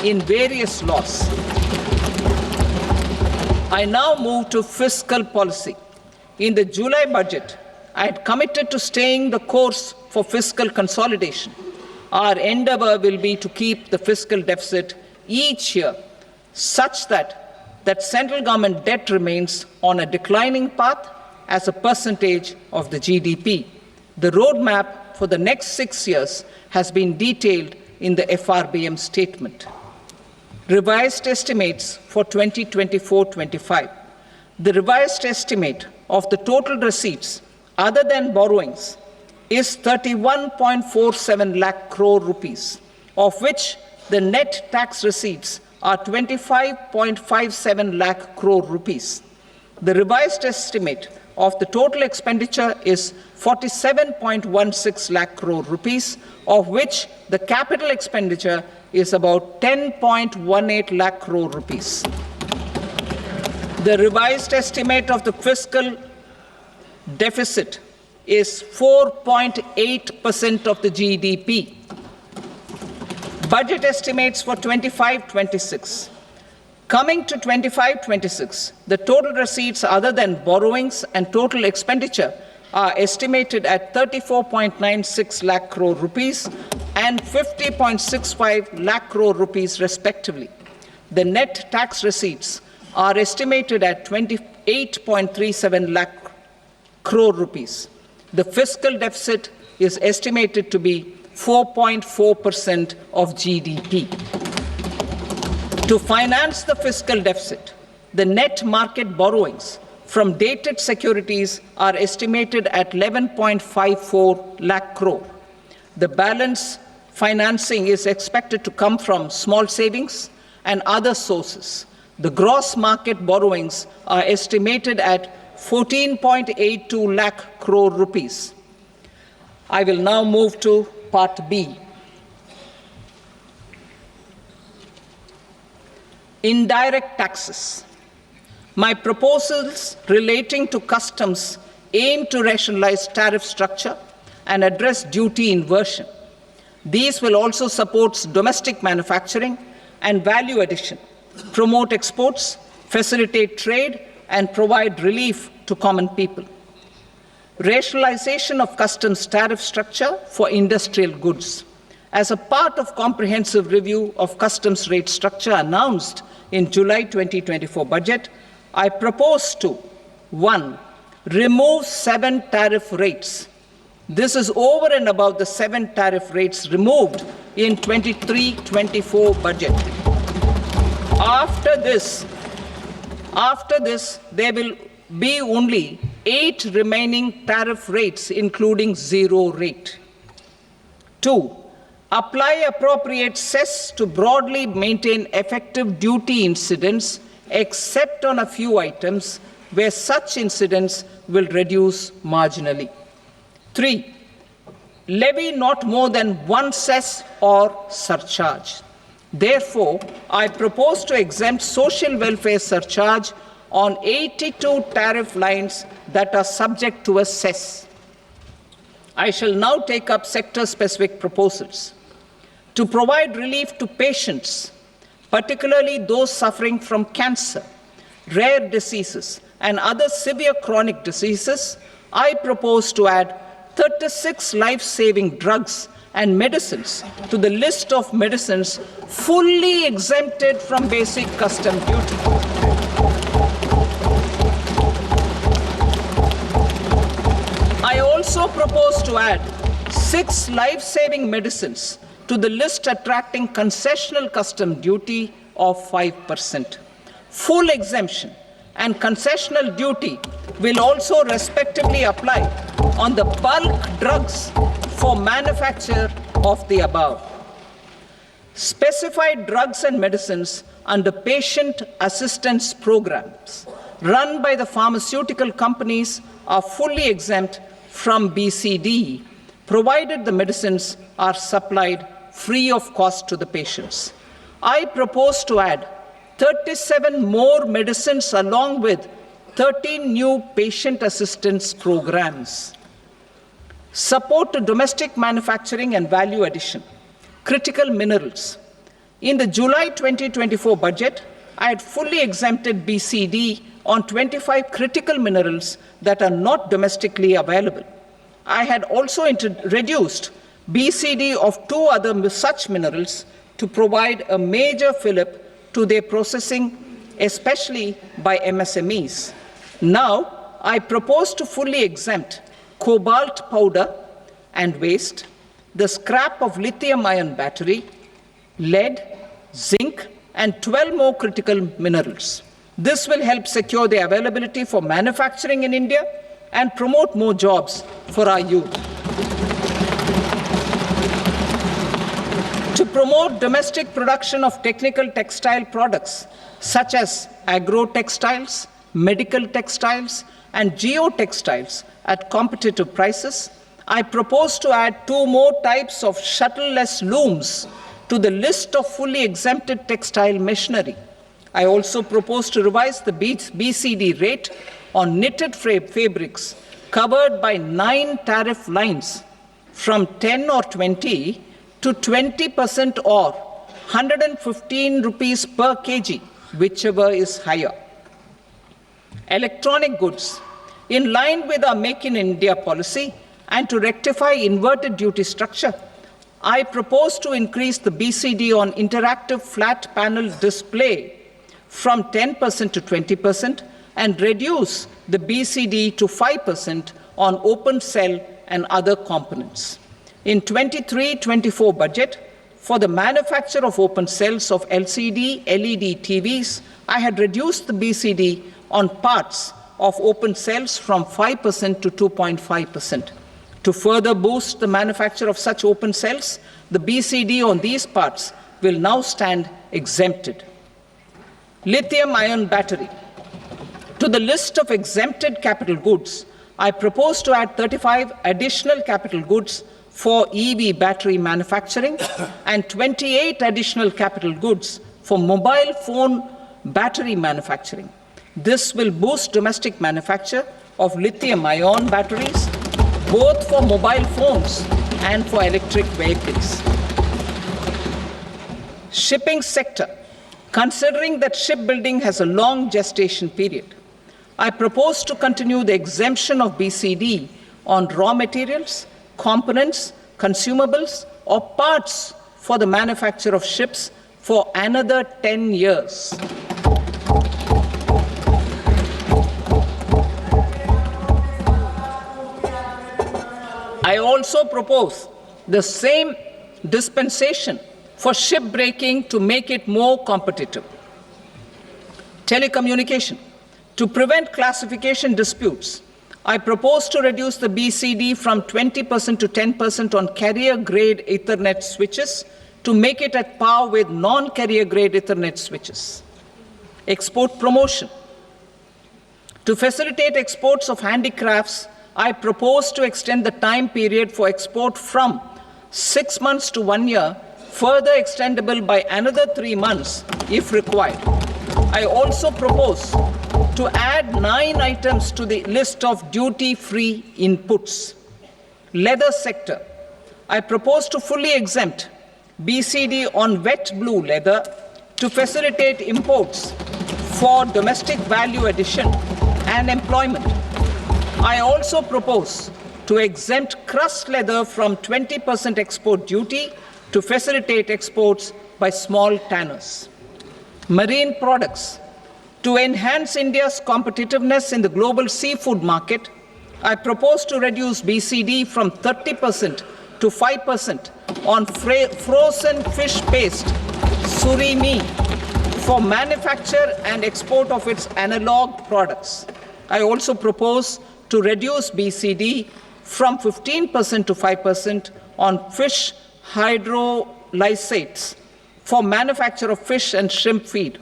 in various laws. I now move to fiscal policy. In the July budget, I had committed to staying the course for fiscal consolidation. Our endeavor will be to keep the fiscal deficit each year such that central government debt remains on a declining path as a percentage of the GDP. The roadmap for the next 6 years has been detailed in the FRBM statement. Revised estimates for 2024-25. The revised estimate of the total receipts other than borrowings is 31.47 lakh crore rupees, of which the net tax receipts are 25.57 lakh crore rupees. The revised estimate of the total expenditure is 47.16 lakh crore rupees, of which the capital expenditure is about 10.18 lakh crore rupees. The revised estimate of the fiscal deficit is 4.8% of the GDP. Budget estimates for 25-26. Coming to 25-26, the total receipts other than borrowings and total expenditure are estimated at 34.96 lakh crore rupees and 50.65 lakh crore rupees respectively. The net tax receipts are estimated at 28.37 lakh crore rupees. The fiscal deficit is estimated to be 4.4% of GDP. To finance the fiscal deficit, the net market borrowings from dated securities are estimated at 11.54 lakh crore. The balance financing is expected to come from small savings and other sources. The gross market borrowings are estimated at 14.82 lakh crore rupees. I will now move to Part B. Indirect taxes. My proposals relating to customs aim to rationalize tariff structure and address duty inversion. These will also support domestic manufacturing and value addition, promote exports, facilitate trade, and provide relief to common people. Rationalization of customs tariff structure for industrial goods. As a part of comprehensive review of customs rate structure announced in July 2024 budget, I propose to 1. Remove 7 tariff rates. This is over and above the 7 tariff rates removed in 23-24 budget. After this, there will be only 8 remaining tariff rates, including 0 rate. 2. Apply appropriate cess to broadly maintain effective duty incidence, except on a few items where such incidence will reduce marginally. 3. Levy not more than 1 cess or surcharge. Therefore, I propose to exempt social welfare surcharge on 82 tariff lines that are subject to a cess. I shall now take up sector-specific proposals. To provide relief to patients, particularly those suffering from cancer, rare diseases, and other severe chronic diseases, I propose to add 36 life-saving drugs and medicines to the list of medicines fully exempted from basic custom duty. I also propose to add 6 life-saving medicines to the list attracting concessional custom duty of 5%. Full exemption and concessional duty will also respectively apply on the bulk drugs for manufacture of the above. Specified drugs and medicines under patient assistance programs run by the pharmaceutical companies are fully exempt from BCD, provided the medicines are supplied free of cost to the patients. I propose to add 37 more medicines along with 13 new patient assistance programs. Support to domestic manufacturing and value addition. Critical minerals. In the July 2024 budget, I had fully exempted BCD on 25 critical minerals that are not domestically available. I had also reduced BCD of 2 other such minerals to provide a major fillip to their processing, especially by MSMEs. Now, I propose to fully exempt cobalt powder and waste, the scrap of lithium-ion battery, lead, zinc, and 12 more critical minerals. This will help secure the availability for manufacturing in India and promote more jobs for our youth. To promote domestic production of technical textile products such as agro-textiles, medical textiles, and geotextiles at competitive prices, I propose to add 2 more types of shuttle-less looms to the list of fully exempted textile machinery. I also propose to revise the BCD rate on knitted fabrics covered by 9 tariff lines from 10 or 20 to 20% or 115 rupees per kg, whichever is higher. Electronic goods. In line with our Make in India policy and to rectify inverted duty structure, I propose to increase the BCD on interactive flat panel display from 10% to 20% and reduce the BCD to 5% on open cell and other components. In 23-24 budget, for the manufacture of open cells of LCD, LED TVs, I had reduced the BCD on parts of open cells from 5% to 2.5%. To further boost the manufacture of such open cells, the BCD on these parts will now stand exempted. Lithium-ion battery. To the list of exempted capital goods, I propose to add 35 additional capital goods for EV battery manufacturing and 28 additional capital goods for mobile phone battery manufacturing. This will boost domestic manufacture of lithium-ion batteries, both for mobile phones and for electric vehicles. Shipping sector. Considering that shipbuilding has a long gestation period, I propose to continue the exemption of BCD on raw materials, components, consumables, or parts for the manufacture of ships for another 10 years. I also propose the same dispensation for shipbreaking to make it more competitive. Telecommunication. To prevent classification disputes, I propose to reduce the BCD from 20% to 10% on carrier-grade Ethernet switches to make it at par with non-carrier-grade Ethernet switches. Export promotion. To facilitate exports of handicrafts, I propose to extend the time period for export from 6 months to 1 year, further extendable by another 3 months if required. I also propose to add 9 items to the list of duty-free inputs. Leather sector. I propose to fully exempt BCD on wet blue leather to facilitate imports for domestic value addition and employment. I also propose to exempt crust leather from 20% export duty to facilitate exports by small tanners. Marine products. To enhance India's competitiveness in the global seafood market, I propose to reduce BCD from 30% to 5% on frozen fish paste, surimi, for manufacture and export of its analog products. I also propose to reduce BCD from 15% to 5% on fish hydrolysates for manufacture of fish and shrimp feed.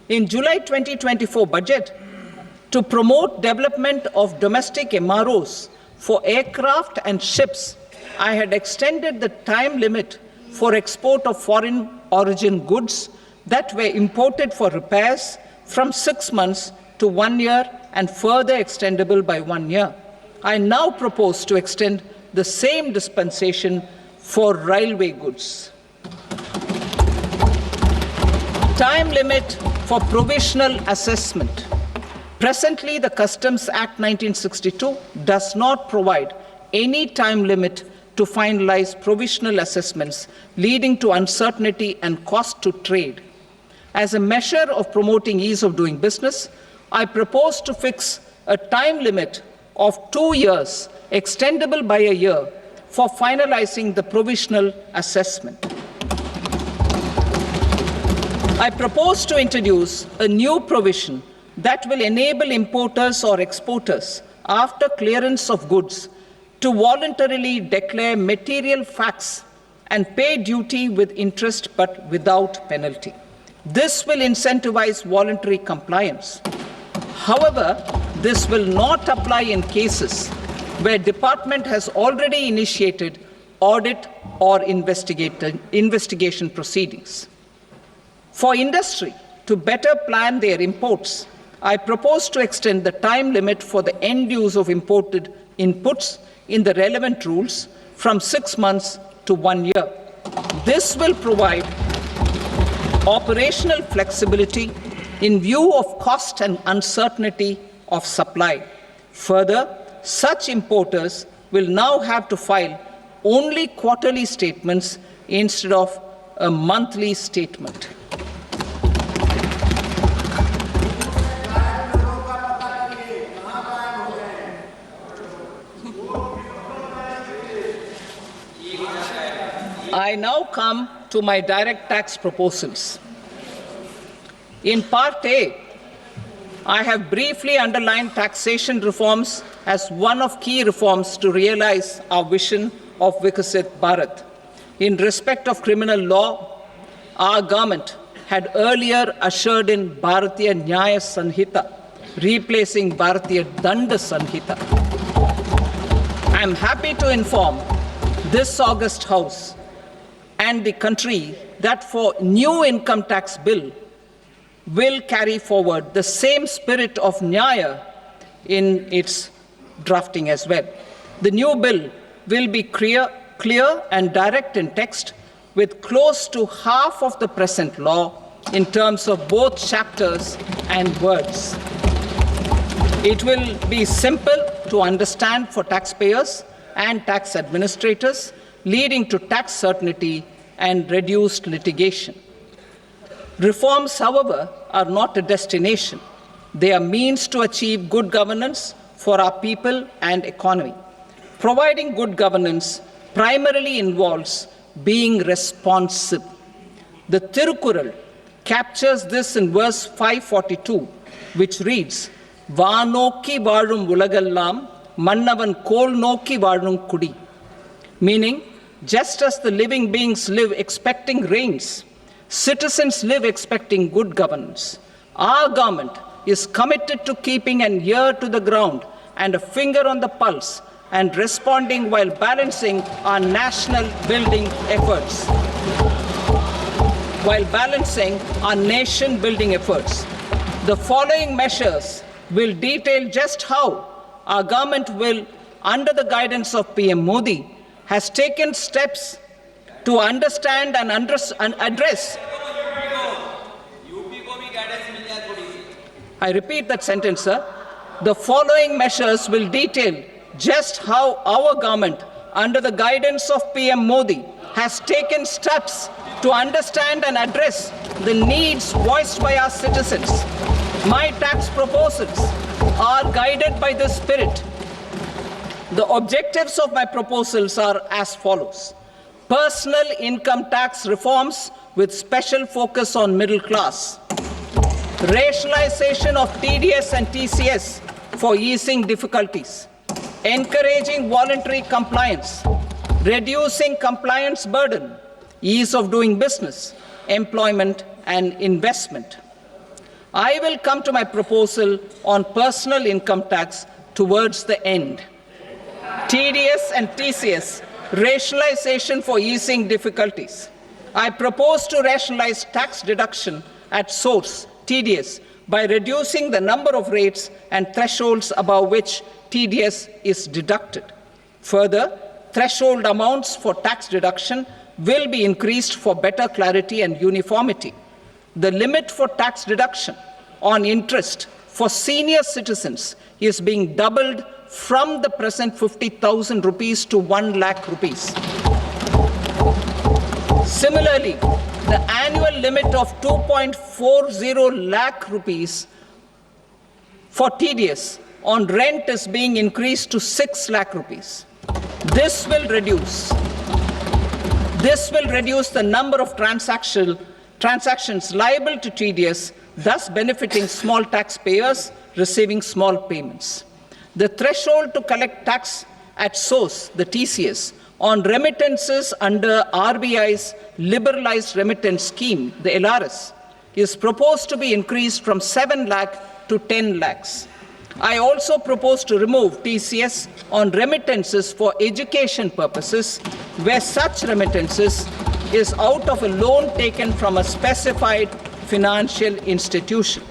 In July 2024 budget, to promote development of domestic MROs for aircraft and ships, I had extended the time limit for export of foreign origin goods that were imported for repairs from 6 months to 1 year and further extendable by 1 year. I now propose to extend the same dispensation for railway goods. Time limit for provisional assessment. Presently, the Customs Act 1962 does not provide any time limit to finalize provisional assessments, leading to uncertainty and cost to trade. As a measure of promoting ease of doing business, I propose to fix a time limit of 2 years, extendable by a year, for finalizing the provisional assessment. I propose to introduce a new provision that will enable importers or exporters, after clearance of goods, to voluntarily declare material facts and pay duty with interest but without penalty. This will incentivize voluntary compliance. However, this will not apply in cases where department has already initiated audit or investigation proceedings. For industry to better plan their imports, I propose to extend the time limit for the end use of imported inputs in the relevant rules from 6 months to 1 year. This will provide operational flexibility in view of cost and uncertainty of supply. Further, such importers will now have to file only quarterly statements instead of a monthly statement. I now come to my direct tax proposals. In Part A, I have briefly underlined taxation reforms as one of key reforms to realize our vision of Vikasit Bharat. In respect of criminal law, our government had earlier ushered in Bharatiya Nyaya Sanhita, replacing Bharatiya Danda Sanhita. I am happy to inform this august House and the country that for new income tax bill will carry forward the same spirit of Nyaya in its drafting as well. The new bill will be clear and direct in text, with close to half of the present law in terms of both chapters and words. It will be simple to understand for taxpayers and tax administrators, leading to tax certainty and reduced litigation. Reforms, however, are not a destination. They are means to achieve good governance for our people and economy. Providing good governance primarily involves being responsive. The Tirukural captures this in verse 542, which reads, "Vaanokki vaazhum ulagallam, mannavan kol nokki vaazhum kudi," meaning, just as the living beings live expecting rains, citizens live expecting good governance. Our government is committed to keeping an ear to the ground and a finger on the pulse and responding while balancing our national building efforts. The following measures will detail just how our government will, under the guidance of PM Modi, has taken steps to understand and address. I repeat that sentence, sir. The following measures will detail just how our government, under the guidance of PM Modi, has taken steps to understand and address the needs voiced by our citizens. My tax proposals are guided by this spirit. The objectives of my proposals are as follows. Personal income tax reforms with special focus on middle class. Rationalization of TDS and TCS for easing difficulties. Encouraging voluntary compliance. Reducing compliance burden. Ease of doing business. Employment and investment. I will come to my proposal on personal income tax towards the end. TDS and TCS, rationalization for easing difficulties. I propose to rationalize tax deduction at source, TDS, by reducing the number of rates and thresholds above which TDS is deducted. Further, threshold amounts for tax deduction will be increased for better clarity and uniformity. The limit for tax deduction on interest for senior citizens is being doubled from the present 50,000 rupees to 1 lakh rupees. Similarly, the annual limit of 2.40 lakh rupees for TDS on rent is being increased to 6 lakh rupees. This will reduce the number of transactions liable to TDS, thus benefiting small taxpayers receiving small payments. The threshold to collect tax at source, the TCS, on remittances under RBI's liberalized remittance scheme, the LRS, is proposed to be increased from 7 lakh to 10 lakhs. I also propose to remove TCS on remittances for education purposes, where such remittances is out of a loan taken from a specified financial institution.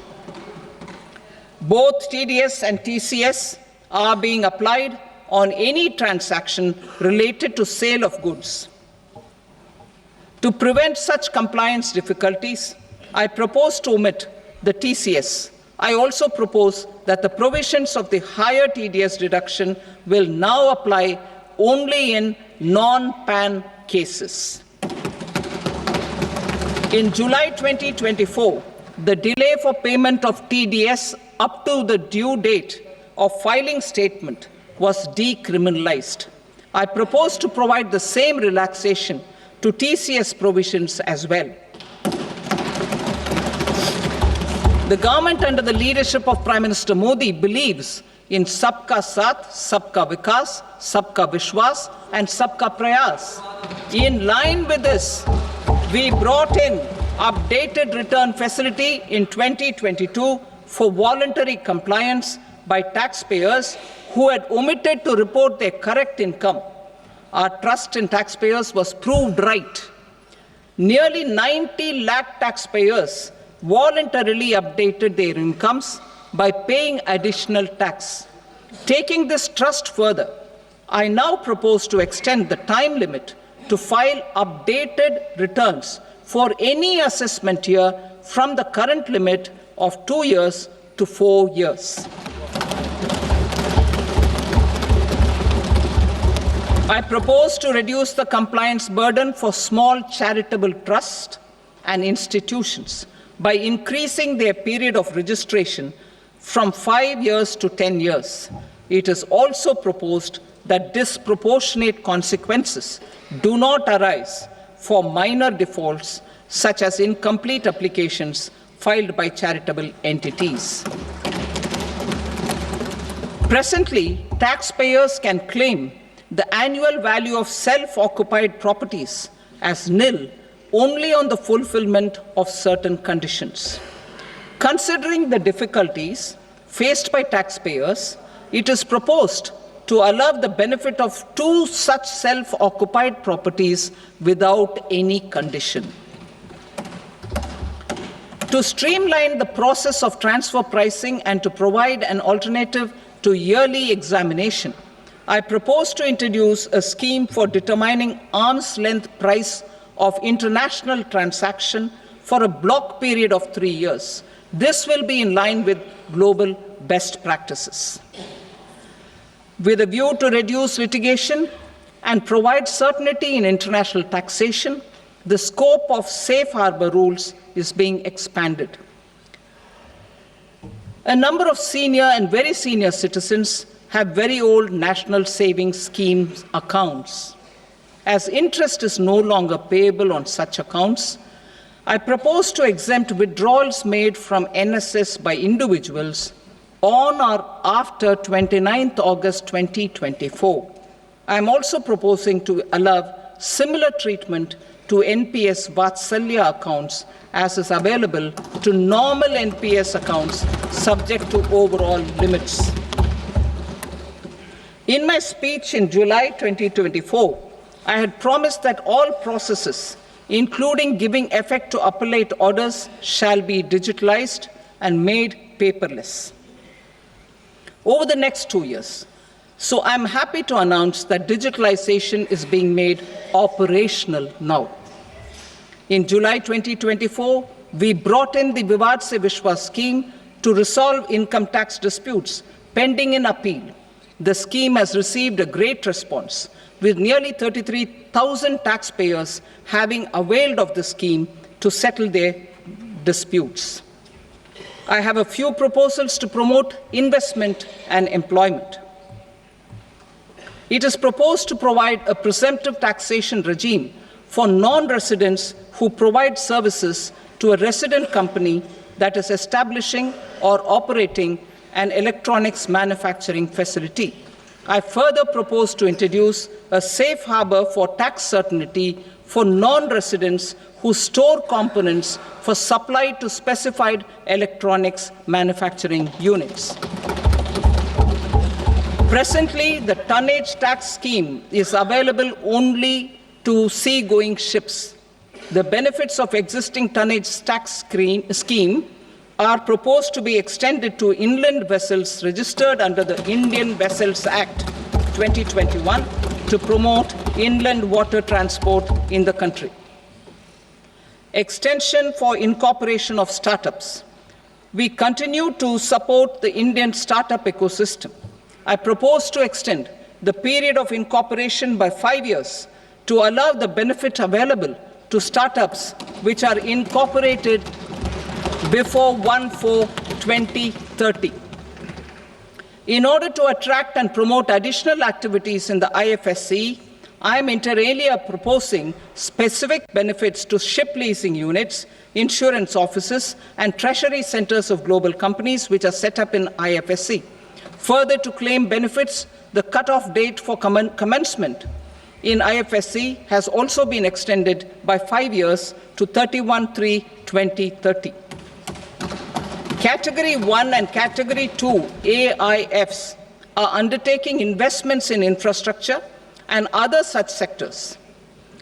Both TDS and TCS are being applied on any transaction related to sale of goods. To prevent such compliance difficulties, I propose to omit the TCS. I also propose that the provisions of the higher TDS deduction will now apply only in non-PAN cases. In July 2024, the delay for payment of TDS up to the due date of filing statement was decriminalized. I propose to provide the same relaxation to TCS provisions as well. The government under the leadership of Prime Minister Modi believes in Sabka Saath, Sabka Vikas, Sabka Biswas and Sabka Prayas. In line with this, we brought in updated return facility in 2022 for voluntary compliance by taxpayers who had omitted to report their correct income. Our trust in taxpayers was proved right. Nearly 90 lakh taxpayers voluntarily updated their incomes by paying additional tax. Taking this trust further, I now propose to extend the time limit to file updated returns for any assessment year from the current limit of 2 years to 4 years. I propose to reduce the compliance burden for small charitable trusts and institutions by increasing their period of registration from 5 years to 10 years. It is also proposed that disproportionate consequences do not arise for minor defaults such as incomplete applications filed by charitable entities. Presently, taxpayers can claim the annual value of self-occupied properties as nil only on the fulfillment of certain conditions. Considering the difficulties faced by taxpayers, it is proposed to allow the benefit of 2 such self-occupied properties without any condition. To streamline the process of transfer pricing and to provide an alternative to yearly examination, I propose to introduce a scheme for determining arm's length price of international transaction for a block period of 3 years. This will be in line with global best practices. With a view to reduce litigation and provide certainty in international taxation, the scope of safe harbor rules is being expanded. A number of senior and very senior citizens have very old national savings schemes accounts. As interest is no longer payable on such accounts, I propose to exempt withdrawals made from NSS by individuals on or after 29th August 2024. I am also proposing to allow similar treatment to NPS Vatsalya accounts as is available to normal NPS accounts subject to overall limits. In my speech in July 2024, I had promised that all processes, including giving effect to appellate orders, shall be digitalized and made paperless over the next 2 years. So I'm happy to announce that digitalization is being made operational now. In July 2024, we brought in the Vivad se Biswas scheme to resolve income tax disputes pending in appeal. The scheme has received a great response, with nearly 33,000 taxpayers having availed of the scheme to settle their disputes. I have a few proposals to promote investment and employment. It is proposed to provide a presumptive taxation regime for non-residents who provide services to a resident company that is establishing or operating an electronics manufacturing facility. I further propose to introduce a safe harbor for tax certainty for non-residents who store components for supply to specified electronics manufacturing units. Presently, the tonnage tax scheme is available only to sea-going ships. The benefits of existing tonnage tax scheme are proposed to be extended to inland vessels registered under the Indian Vessels Act 2021 to promote inland water transport in the country. Extension for incorporation of startups. We continue to support the Indian startup ecosystem. I propose to extend the period of incorporation by 5 years to allow the benefit available to startups which are incorporated before 1/4/2030. In order to attract and promote additional activities in the IFSC, I am inter alia proposing specific benefits to ship leasing units, insurance offices, and treasury centers of global companies which are set up in IFSC. Further, to claim benefits, the cut-off date for commencement in IFSC has also been extended by 5 years to 31/3/2030. Category 1 and Category 2 AIFs are undertaking investments in infrastructure and other such sectors.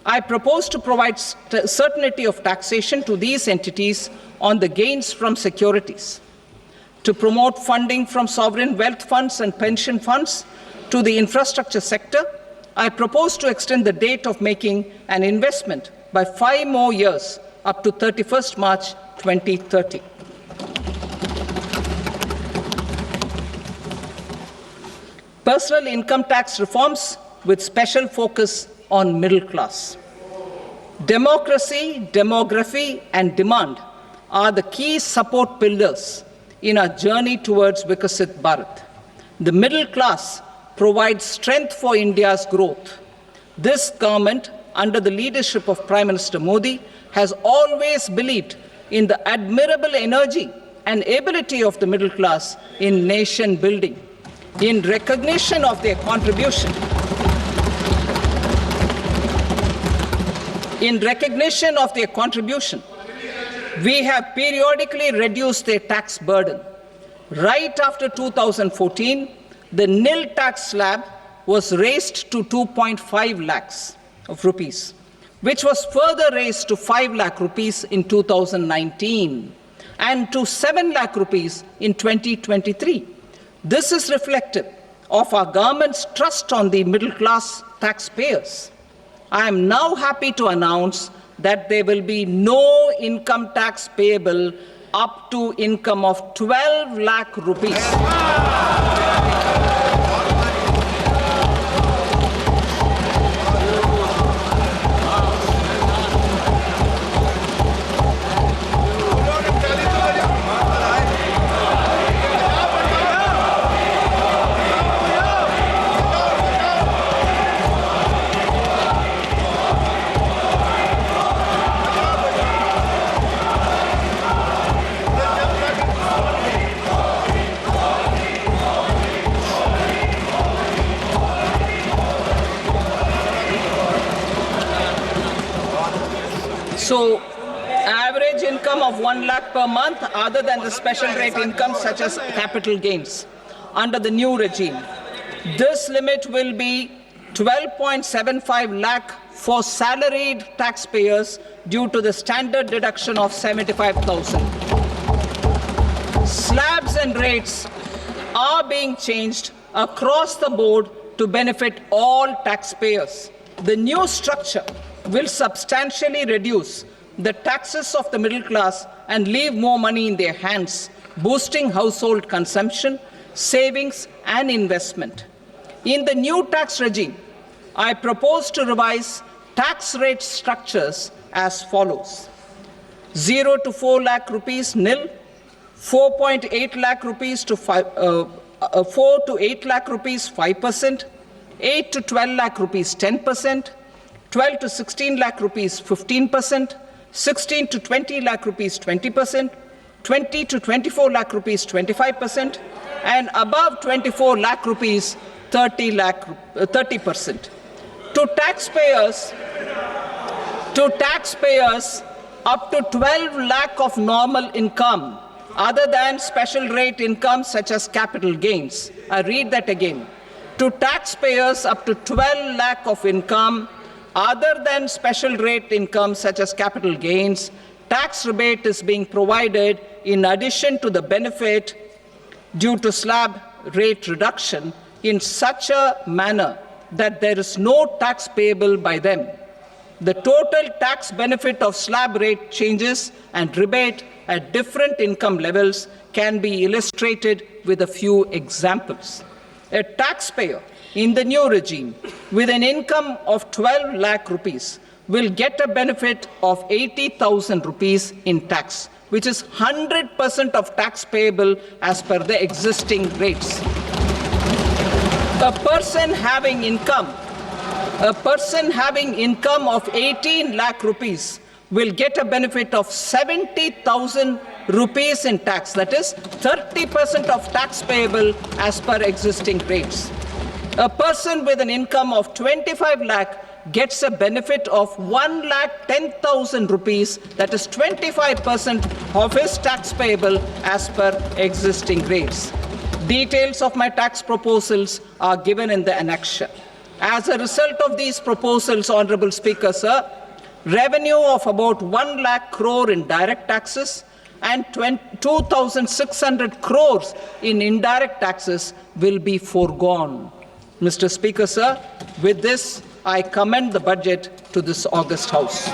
I propose to provide certainty of taxation to these entities on the gains from securities, to promote funding from sovereign wealth funds and pension funds to the infrastructure sector. I propose to extend the date of making an investment by 5 more years up to 31st March 2030. Personal income tax reforms with special focus on middle class. Democracy, demography, and demand are the key support pillars in our journey towards Vikasit Bharat. The middle class provides strength for India's growth. This government, under the leadership of Prime Minister Modi, has always believed in the admirable energy and ability of the middle class in nation building. In recognition of their contribution, we have periodically reduced their tax burden. Right after 2014, the nil tax slab was raised to 2.5 lakhs of rupees, which was further raised to 5 lakh rupees in 2019 and to 7 lakh rupees in 2023. This is reflective of our government's trust on the middle class taxpayers. I am now happy to announce that there will be no income tax payable up to income of 12 lakh rupees. So, average income of 1 lakh per month, other than the special rate income such as capital gains, under the new regime. This limit will be 12.75 lakh for salaried taxpayers due to the standard deduction of 75,000. Slabs and rates are being changed across the board to benefit all taxpayers. The new structure will substantially reduce the taxes of the middle class and leave more money in their hands, boosting household consumption, savings, and investment. In the new tax regime, I propose to revise tax rate structures as follows: 0 to 4 lakh rupees nil, 4.8 lakh rupees to 4 to 8 lakh rupees 5%, 8 to 12 lakh rupees 10%, 12 to 16 lakh rupees 15%, 16 to 20 lakh rupees 20%, 20 to 24 lakh rupees 25%, and above 24 lakh rupees 30%. To taxpayers up to 12 lakh of normal income other than special rate income such as capital gains. I read that again. To taxpayers up to 12 lakh of income other than special rate income such as capital gains, tax rebate is being provided in addition to the benefit due to slab rate reduction in such a manner that there is no tax payable by them. The total tax benefit of slab rate changes and rebate at different income levels can be illustrated with a few examples. A taxpayer in the new regime with an income of 12 lakh rupees will get a benefit of 80,000 rupees in tax, which is 100% of tax payable as per the existing rates. A person having income of 18 lakh rupees will get a benefit of 70,000 rupees in tax, that is 30% of tax payable as per existing rates. A person with an income of 25 lakh gets a benefit of 1,10,000 rupees, that is 25% of his tax payable as per existing rates. Details of my tax proposals are given in the annexure. As a result of these proposals, Honorable Speaker, sir, revenue of about 1 lakh crore in direct taxes and 2,600 crores in indirect taxes will be foregone. Mr. Speaker, sir, with this, I commend the budget to this august House.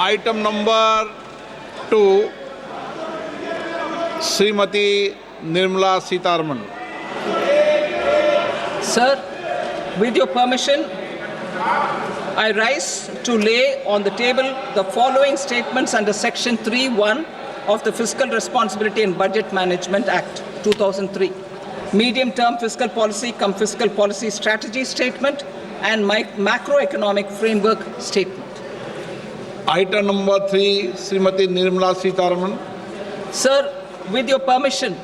Item number 2, Srimati Nirmala Sitharaman. Sir, with your permission, I rise to lay on the table the following statements under Section 3(1) of the Fiscal Responsibility and Budget Management Act 2003. Medium-term fiscal policy cum fiscal policy strategy statement and macroeconomic framework statement. Item number 3, Srimati Nirmala Sitharaman. Sir, with your permission,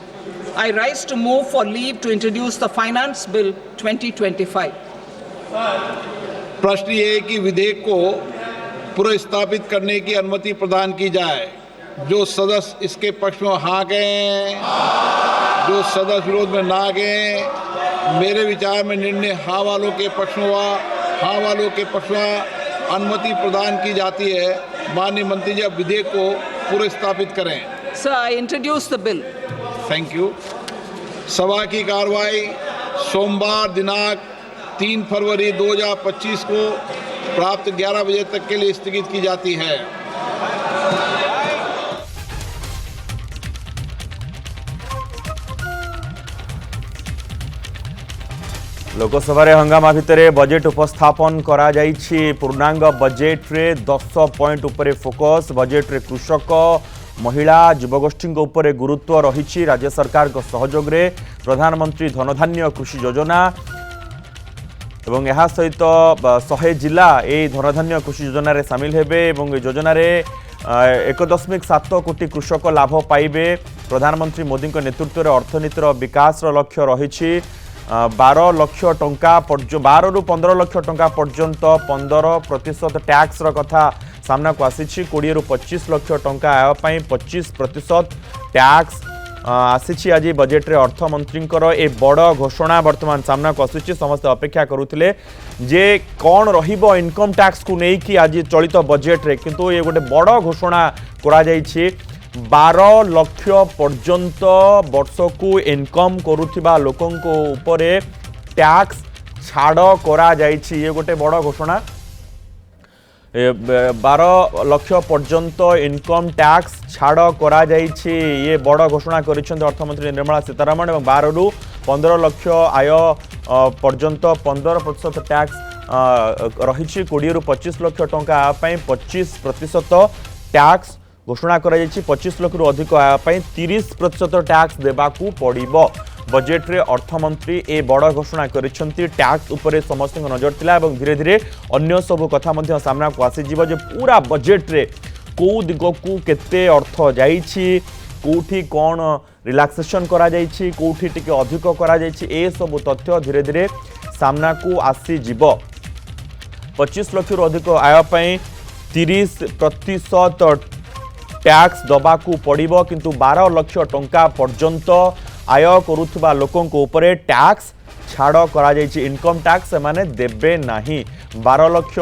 I rise to move for leave to introduce the Finance Bill 2025. प्रश्न ये है कि विधेयक को पुनर्स्थापित करने की अनुमति प्रदान की जाए। जो सदस्य इसके पक्ष में हाँ कहें, जो सदस्य विरोध में ना कहें। मेरे विचार में निर्णय हाँ वालों के पक्ष में हुआ, हाँ वालों के पक्ष में अनुमति प्रदान की जाती है। माननीय मंत्री जी अब विधेयक को पुनर्स्थापित करें। Sir, I introduce the bill. Thank you. सभा की कार्रवाई सोमवार दिनांक 3 फरवरी 2025 को प्राप्त 11 बजे तक के लिए स्थगित की जाती है। लोकसभा रे हंगामा भितरे बजेट उपस्थापन करा जाइछि। पूर्णांग बजेट रे 10 पॉइंट उपरे फोकस। बजेट रे कृषक, महिला, युवगोष्ठी उपरे गुरुत्व रही। राज्य सरकार को सहयोग रे प्रधानमंत्री धनधान्य कृषि योजना एवं यह सहित 100 जिला ए धनधान्य कृषि योजना रे सामिल हेबे एवं योजना रे 1.7 कोटी कृषक लाभ पाइबे। प्रधानमंत्री मोदी नेतृत्व रे अर्थनीतिर विकास लक्ष्य रही। 12 लाख टंका 12 रु 15 लाख टंका पर्यंत 15% टैक्स कथा सामना को आसी। 20 रु 25 लाख टंका आय पाई 25% टैक्स आसी। आज बजेट रे अर्थमंत्रींकर ए बड़ घोषणा वर्तमान सामना को आसुची। समस्त अपेक्षा करुथिले जे कौन रहिबो इनकम टैक्स को नहीं कि आज चलित बजेट रे, किंतु ये गोटे बड़ घोषणा करा जाइछि। 12 लक्ष पर्यंत वर्ष को इनकम करुथिबा लोकंको उपरे टैक्स छाड़ करा जायछि। ये गोटे बड़ घोषणा। 12 लक्ष पर्यंत इनकम टैक्स छाड़ करा जायछि। ये बड़ घोषणा करिसेंति अर्थमंत्री निर्मला सीतारमण। एवं 12 रु 15 लक्ष आय पर्यंत 15% टैक्स रही। 20 रु 25 लक्ष टंका आय पई 25% टैक्स घोषणा करा जायछि। 25 लाख रु अधिक आय पई 30% टैक्स देबाकू पड़िबो। बजेट रे अर्थमंत्री ए बड़ घोषणा करिसेंति। टैक्स उपरे समस्त नजर थिला एवं धीरे धीरे अन्य सब कथा मध्य सामना को आसी जीव जे पूरा बजेट रे को दिगकू केते अर्थ जाइछि, कोठी कोन रिलैक्सेशन करा जाइछि, कोठी टिके अधिक करा जाइछि, ए सब तथ्य धीरे धीरे सामना को आसी जीव। 25 लाख रु अधिक आय पई 30% टैक्स दबाकू पड़िबो। किंतु 12 लक्ष टंका पर्यंत आय करुथबा लोकंको उपरे टैक्स छाड़ करा जायछि। इनकम टैक्स से माने देबे नाही। 12 लक्ष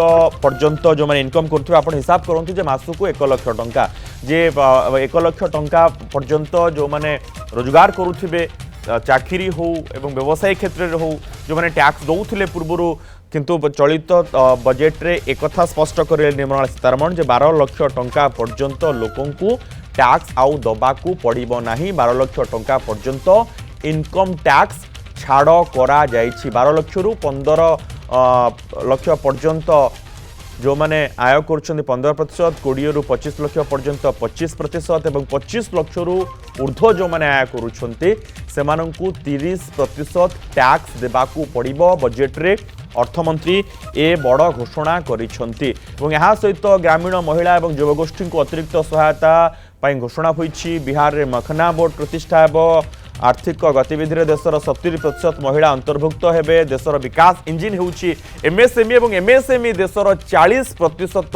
पर्यंत जो माने इनकम करथबा आपण हिसाब करंतु जे मासुको 1 लक्ष टंका जे 1 लक्ष टंका पर्यंत जो माने रोजगार करुथिबे चाकरी हो एवं व्यवसाय क्षेत्र रे हो जो माने टैक्स दउथिले पूर्वरु। किंतु चलित बजेट रे एक कथा स्पष्ट करे निर्मला सीतारमण जे 12 लक्ष टंका पर्यंत लोकंकु टैक्स आउ दबाकू पड़िबो नाही। 12 लक्ष टंका पर्यंत इनकम टैक्स छाड़ करा जायछि। 12 लक्ष रु 15 लक्ष पर्यंत जो माने आय करछन्ति 15%, 20 रु 25 लक्ष पर्यंत 25% एवं 25 लक्ष रु ऊर्ध्व जो माने आय करुछन्ति सेमानंकु 30% टैक्स देबाकू पड़िबो। बजेट रे अर्थमंत्री ए बड़ घोषणा करिसेंति। एवं यहाँ सहित ग्रामीण महिला एवं युवगोष्ठी को अतिरिक्त सहायता पाई घोषणा होईछि। बिहार रे मखना बोर्ड प्रतिष्ठा हेबो। आर्थिक गतिविधि रे देशर 70% महिला अंतर्भुक्त हेबे। देशर विकास इंजिन हेउछि एमएसएमई एवं एमएसएमई देशर 40%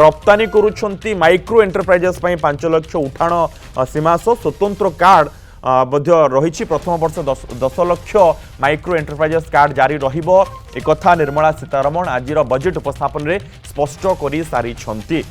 रप्तानी करुछन्ति। माइक्रो एंटरप्राइजेस पाई 5 लाख उठाण सीमा स्वतंत्र कार्ड मध्य रही। प्रथम वर्ष 10 लाख माइक्रो एंटरप्राइजेस कार्ड जारी रहिबो। एक कथा निर्मला सीतारमण आज बजेट उपस्थापन रे स्पष्ट करि सारिछन्ति।